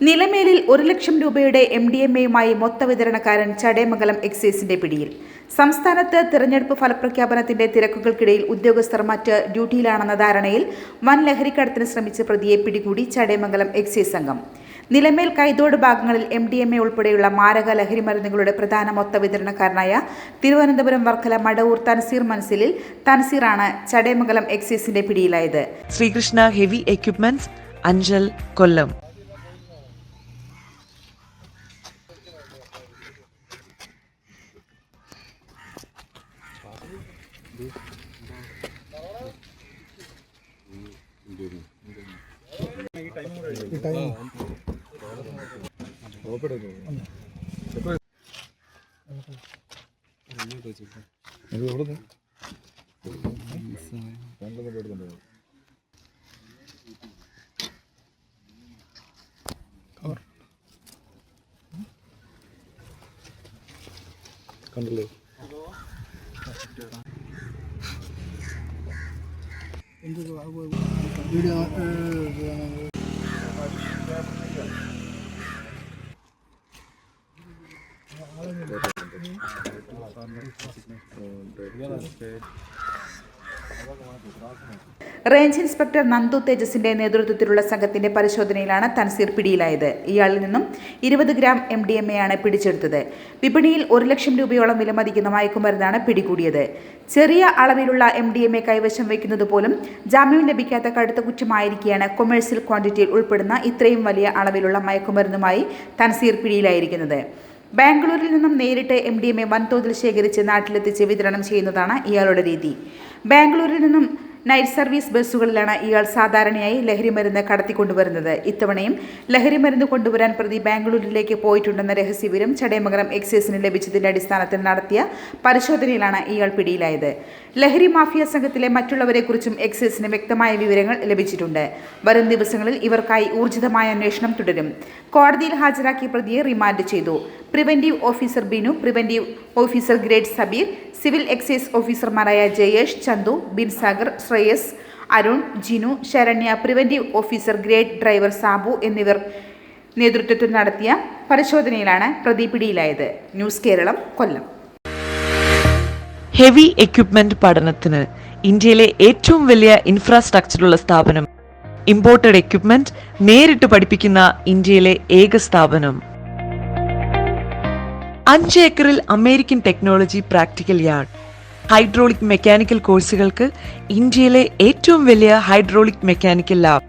നിലമേലിൽ 1 ലക്ഷം രൂപയുടെ MDMA-യുമായി മൊത്തവിതരണക്കാരൻ ചടയമംഗലം എക്സൈസിന്റെ പിടിയിൽ. സംസ്ഥാനത്ത് തിരഞ്ഞെടുപ്പ് ഫലപ്രഖ്യാപനത്തിന്റെ തിരക്കുകൾക്കിടയിൽ ഉദ്യോഗസ്ഥർ മറ്റ് ഡ്യൂട്ടിയിലാണെന്ന ധാരണയിൽ വൻ ലഹരിക്കടത്തിന് ശ്രമിച്ച പ്രതിയെ പിടികൂടി ചടയമംഗലം എക്സൈസ് സംഘം. നിലമേൽ കൈതോട് ഭാഗങ്ങളിൽ MDMA ഉൾപ്പെടെയുള്ള മാരക ലഹരി മരുന്നുകളുടെ പ്രധാന മൊത്തവിതരണക്കാരനായ തിരുവനന്തപുരം വർക്കല മടവൂർ തൻസീർ മൻസിലിൽ തൻസീറാണ് ചടയമംഗലം എക്സൈസിന്റെ പിടിയിലായത്. ശ്രീകൃഷ്ണ ഹെവി എക്യുപ്മെന്റ്സ്, അഞ്ചൽ, കൊല്ലം. കണ്ടല്ലേ വീഡിയോ റേഞ്ച് ഇൻസ്പെക്ടർ നന്ദു തേജസിന്റെ നേതൃത്വത്തിലുള്ള സംഘത്തിന്റെ പരിശോധനയിലാണ് തൻസീർ പിടിയിലായത്. ഇയാളിൽ നിന്നും 20 ഗ്രാം MDMA-യാണ് പിടിച്ചെടുത്തത്. വിപണിയിൽ 1 ലക്ഷം രൂപയോളം വിലമതിക്കുന്ന മയക്കുമരുന്നാണ് പിടികൂടിയത്. ചെറിയ അളവിലുള്ള MDMA കൈവശം വയ്ക്കുന്നത് പോലും ജാമ്യം ലഭിക്കാത്ത കടുത്ത കുറ്റമായിരിക്കെയാണ് കൊമേഴ്സ്യൽ ക്വാണ്ടിറ്റിയിൽ ഉൾപ്പെടുന്ന ഇത്രയും വലിയ അളവിലുള്ള മയക്കുമരുന്നുമായി തൻസീർ പിടിയിലായിരിക്കുന്നത്. ബാംഗ്ലൂരിൽ നിന്നും നേരിട്ട് MDMA വൻതോതിൽ ശേഖരിച്ച് നാട്ടിലെത്തിച്ച് വിതരണം ചെയ്യുന്നതാണ് ഇയാളുടെ രീതി. ബാംഗ്ലൂരിൽ നിന്നും നൈറ്റ് സർവീസ് ബസ്സുകളിലാണ് ഇയാൾ സാധാരണയായി ലഹരിമരുന്ന് കടത്തിക്കൊണ്ടുവരുന്നത്. ഇത്തവണയും ലഹരിമരുന്ന് കൊണ്ടുവരാൻ പ്രതി ബാംഗ്ലൂരിലേക്ക് പോയിട്ടുണ്ടെന്ന രഹസ്യവിവരം ചടയമംഗലം എക്സൈസിന് ലഭിച്ചതിന്റെ അടിസ്ഥാനത്തിൽ നടത്തിയ പരിശോധനയിലാണ് ഇയാൾ പിടിയിലായത്. ലഹരി മാഫിയ സംഘത്തിലെ മറ്റുള്ളവരെക്കുറിച്ചും എക്സൈസിന് വ്യക്തമായ വിവരങ്ങൾ ലഭിച്ചിട്ടുണ്ട്. വരും ദിവസങ്ങളിൽ ഇവർക്കായി ഊർജിതമായ അന്വേഷണം തുടരും. കോടതിയിൽ ഹാജരാക്കിയ പ്രതിയെ റിമാൻഡ് ചെയ്തു. Preventive officer Binu, preventive officer grade Sabeer, civil excise ഓഫീസർമാരായ Jayesh, Chandu, Binsagar, Shreyas, Arun, Jinu, Saranya, preventive officer grade driver Sabu എന്നിവർ നേതൃത്വത്തിൽ നടത്തിയ പരിശോധനയിലാണ് പ്രതി പിടിയിലായത്. News Keralam, Kollam. Heavy equipment പഠനത്തിന് ഇന്ത്യയിലെ ഏറ്റവും വലിയ ഇൻഫ്രാസ്ട്രക്ചറുള്ള സ്ഥാപനം. ഇമ്പോർട്ടഡ് എക്യുപ്മെന്റ് നേരിട്ട് പഠിപ്പിക്കുന്ന ഇന്ത്യയിലെ ഏക സ്ഥാപനം. 5 ഏക്കറിൽ American technology practical yard. Hydraulic mechanical കോഴ്സുകൾക്ക് ഇന്ത്യയിലെ ഏറ്റവും വലിയ ഹൈഡ്രോളിക് മെക്കാനിക്കൽ ലാബ്.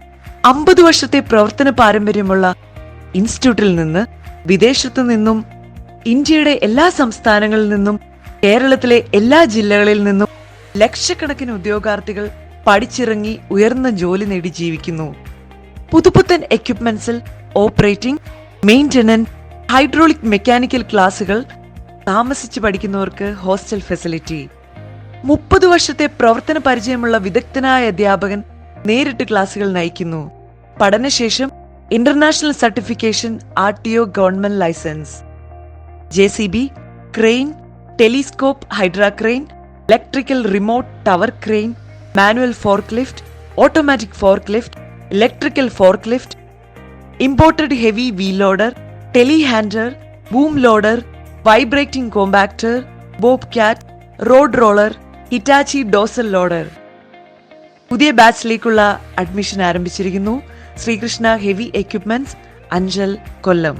50 വർഷത്തെ പ്രവർത്തന പാരമ്പര്യമുള്ള ഇൻസ്റ്റിറ്റ്യൂട്ടിൽ നിന്ന് വിദേശത്തു നിന്നും ഇന്ത്യയുടെ എല്ലാ സംസ്ഥാനങ്ങളിൽ നിന്നും കേരളത്തിലെ എല്ലാ ജില്ലകളിൽ നിന്നും ലക്ഷക്കണക്കിന് ഉദ്യോഗാർത്ഥികൾ പഠിച്ചിറങ്ങി ഉയർന്ന ജോലി നേടി ജീവിക്കുന്നു. പുതുപുത്തൻ എക്യുപ്മെന്റ്സിൽ ഓപ്പറേറ്റിംഗ്, മെയിന്റനൻസ്, ഹൈഡ്രോളിക് മെക്കാനിക്കൽ ക്ലാസുകൾ, താമസിച്ച് പഠിക്കുന്നവർക്ക് ഹോസ്റ്റൽ ഫെസിലിറ്റി. 30 വർഷത്തെ പ്രവർത്തന പരിചയമുള്ള വിദഗ്ധനായ അധ്യാപകൻ നേരിട്ട് ക്ലാസുകൾ നയിക്കുന്നു. പഠനശേഷം international certification, RTO government licence. JCB, crane, telescope hydra crane, electrical remote tower crane, manual forklift, automatic forklift, electrical forklift, imported heavy wheel loader, telehandler, boom loader, vibrating compactor, bobcat, road roller, Hitachi dozer loader. പുതിയ ബാച്ചിലേക്കുള്ള admission ആരംഭിച്ചിരിക്കുന്നു. Sreekrishna heavy equipments, Anchal, കൊല്ലം.